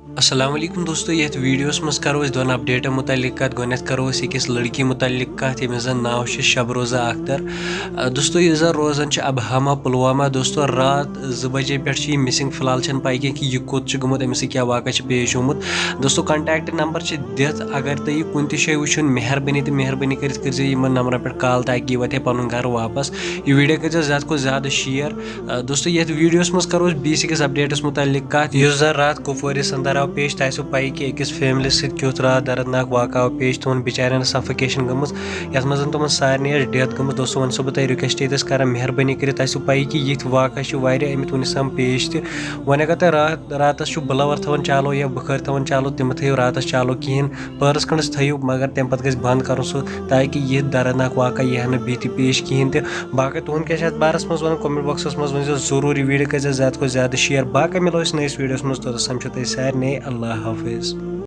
अस्सलाम वालेकुम दोस्तों, ये वीडियोस मज करो दोन अपडेट मुतलिक कत गोनेथ करो अकिस लड़की मुतलिक कत यमिस जन नाव शबरोजा अख्तर। दोस्तों यह जन रोजान अबहमा पुलवामा। दोस्तों रात 2 बजे पे मिसिंग फिलहाल पाई कि यह कोत गुमुत अमिस क्या वाक़ पेश आमुत। दोस्तों कॉन्टैक्ट नंबर दिथ, अगर तुम कुन तय वुचुन मेहरबानी तो मेहरबानी कर नंबर पे कॉल ताकि यह वात पन घर वापस। यह वीडियो कर ज़्यादा को ज़्यादा शेयर। दोस्तों ये वीडियोस मज करो बीस अकिस अपडेट्स मुतलिक कत युस जन रात कुपवारिस अंदर आव पेश। तह पाई कि अकिस फैमिली सत रात दर्दनाक वाक़ आव पेश। तुम बिचारन सफोकेशन गम यथ मज तुम सारे डेथ गम। दोस्तों वो बह तुम रिक्वेस्ट ये कर मेहरबानी कर पाई कि ये वाक़ आमित वनस पेश तो वन अगर तुम रात ब्लवर थवन चालो या बुखार थवन चालो तम थो रात चालो कहें पहरस खंडस थो, मगर तम पे गि बंद कर सह ताकि यह दर्दनाक वाक़ यह बीत पेश कहें तो। बाकी तुहद क्या बारस मज वन कमेंट बॉक्सस मज वन जरूरी वीडियो कर ज़्यादा को ज़्यादा शेयर। बाकी मिलो नईस वीडियोस मज तो समझो तुम सारे। अल्लाह हाफिज़।